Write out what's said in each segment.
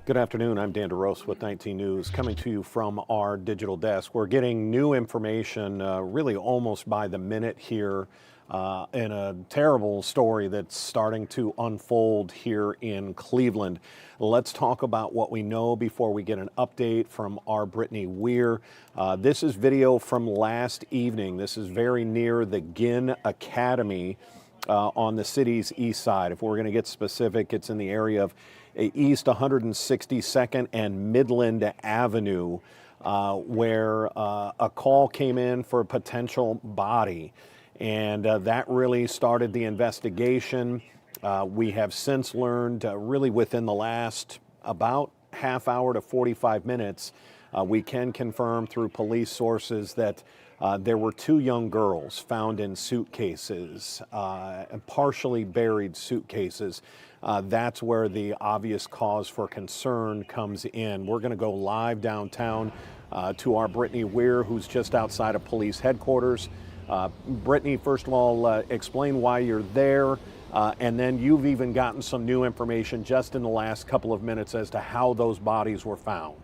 Good afternoon. I'm Dan DeRose with 19 News, coming to you from our digital desk. We're getting new information really almost by the minute here in a terrible story that's starting to unfold here in Cleveland. Let's talk about what we know before we get an update from our Brittany Weir. This is video from last evening. This is very near the Ginn Academy on the city's east side. If we're going to get specific, it's in the area of East 162nd and Midland Avenue, where a call came in for a potential body. And that really started the investigation. We have since learned, really within the last about half hour to 45 minutes, we can confirm through police sources that there were two young girls found in suitcases, partially buried suitcases. That's where the obvious cause for concern comes in. We're going to go live downtown to our Brittany Weir, who's just outside of police headquarters. Brittany, first of all, explain why you're there, and then you've even gotten some new information just in the last couple of minutes as to how those bodies were found.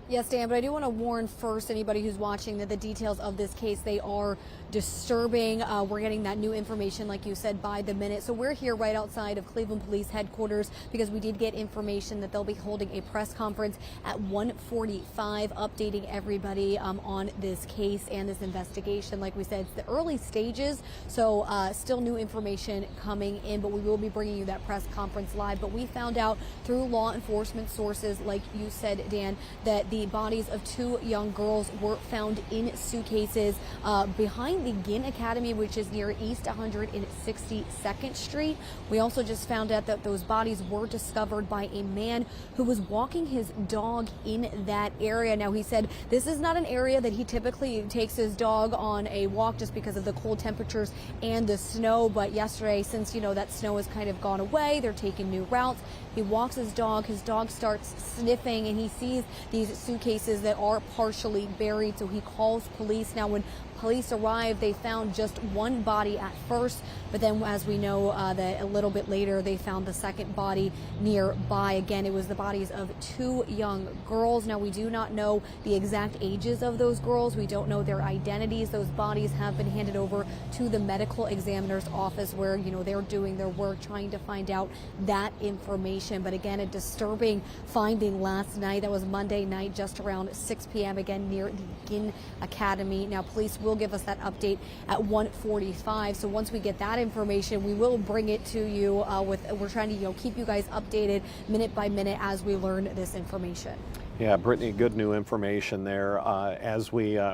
Yes, Dan, but I do want to warn first anybody who's watching that the details of this case, they are disturbing. We're getting that new information, like you said, by the minute. So we're here right outside of Cleveland Police Headquarters because we did get information that they'll be holding a press conference at 1:45, updating everybody on this case and this investigation. Like we said, it's the early stages, so still new information coming in, but we will be bringing you that press conference live. But we found out through law enforcement sources, like you said, Dan, that the bodies of two young girls were found in suitcases behind the Ginn Academy, which is near East 162nd Street. We also just found out that those bodies were discovered by a man who was walking his dog in that area. Now, he said this is not an area that he typically takes his dog on a walk just because of the cold temperatures and the snow. But yesterday, since, you know, that snow has kind of gone away, they're taking new routes. He walks his dog starts sniffing, and he sees these suitcases that are partially buried, so he calls police. Now, when police arrived, they found just one body at first, but then, as we know, that a little bit later they found the second body nearby. Again, it was the bodies of two young girls. Now, we do not know the exact ages of those girls. We don't know their identities. Those bodies have been handed over to the medical examiner's office where, you know, they're doing their work trying to find out that information. But again, a disturbing finding last night. That was Monday night, just around 6 p.m. again near the Ginn Academy. Now, police will give us that update at 1:45. So once we get that information, we will bring it to you. We're trying to, you know, keep you guys updated minute by minute as we learn this information. Yeah, Brittany, good new information there. I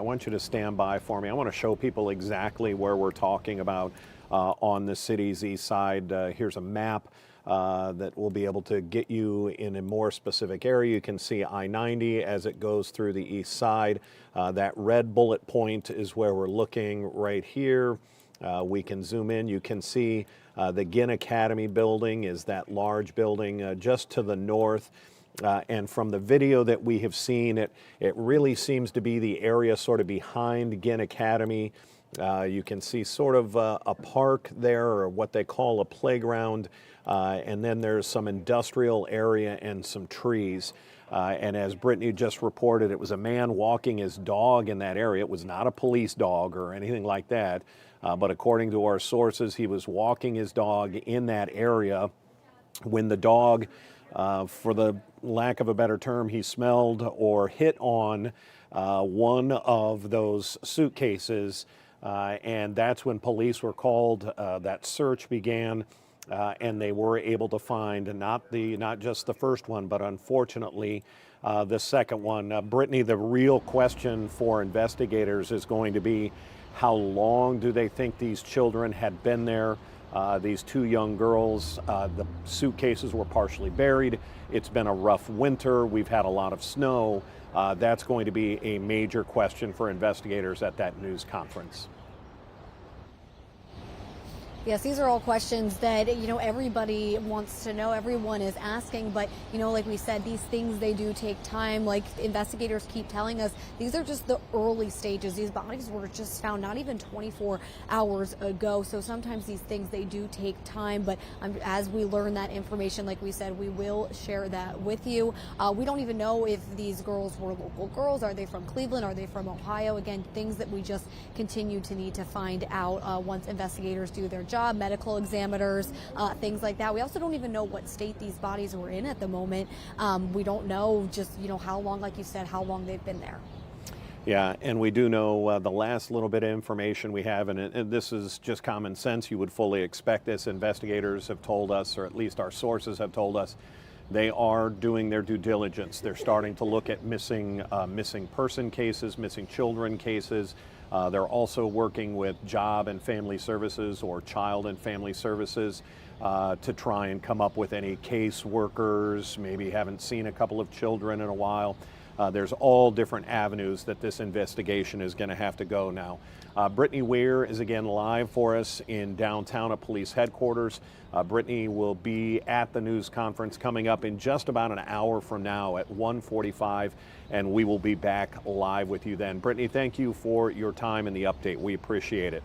want you to stand by for me. I want to show people exactly where we're talking about on the city's east side. Here's a map that will be able to get you in a more specific area. You can see I-90 as it goes through the east side. That red bullet point is where we're looking right here. We can zoom in. You can see the Ginn Academy building is that large building just to the north. And from the video that we have seen, it really seems to be the area sort of behind Ginn Academy. You can see sort of a park there, or what they call a playground, and then there's some industrial area and some trees. And as Brittany just reported, it was a man walking his dog in that area. It was not a police dog or anything like that, but according to our sources, he was walking his dog in that area when the dog, for the lack of a better term, he smelled or hit on one of those suitcases. And that's when police were called. That search began, and they were able to find not just the first one, but unfortunately the second one. Brittany, the real question for investigators is going to be, how long do they think these children had been there? These two young girls, the suitcases were partially buried. It's been a rough winter. We've had a lot of snow. That's going to be a major question for investigators at that news conference. Yes, these are all questions that, everybody wants to know. Everyone is asking, but, like we said, these things, they do take time. Like investigators keep telling us, these are just the early stages. These bodies were just found not even 24 hours ago. So sometimes these things, they do take time. But as we learn that information, like we said, we will share that with you. We don't even know if these girls were local girls. Are they from Cleveland? Are they from Ohio? Again, things that we just continue to need to find out once investigators do their job, medical examiners, things like that. We also don't even know what state these bodies were in at the moment. We don't know just, how long, like you said, how long they've been there. Yeah, and we do know the last little bit of information we have, and this is just common sense. You would fully expect this. Investigators have told us, or at least our sources have told us, they are doing their due diligence. They're starting to look at missing person cases, missing children cases. They're also working with job and family services or child and family services to try and come up with any case workers, maybe haven't seen a couple of children in a while. There's all different avenues that this investigation is going to have to go now. Brittany Weir is again live for us in downtown at police headquarters. Brittany will be at the news conference coming up in just about an hour from now at 1:45, and we will be back live with you then. Brittany, thank you for your time and the update. We appreciate it.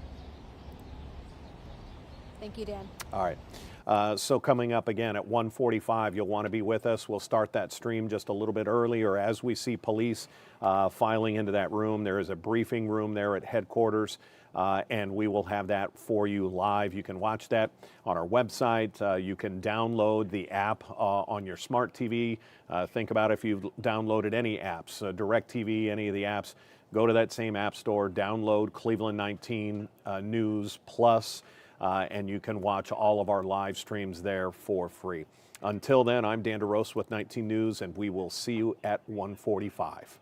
Thank you, Dan. All right. So coming up again at 1:45, you'll want to be with us. We'll start that stream just a little bit earlier as we see police filing into that room. There is a briefing room there at headquarters, and we will have that for you live. You can watch that on our website. You can download the app on your smart TV. Think about if you've downloaded any apps, DirecTV, any of the apps. Go to that same app store, download Cleveland 19 News Plus. And you can watch all of our live streams there for free. Until then, I'm Dan DeRosa with 19 News, and we will see you at 1:45.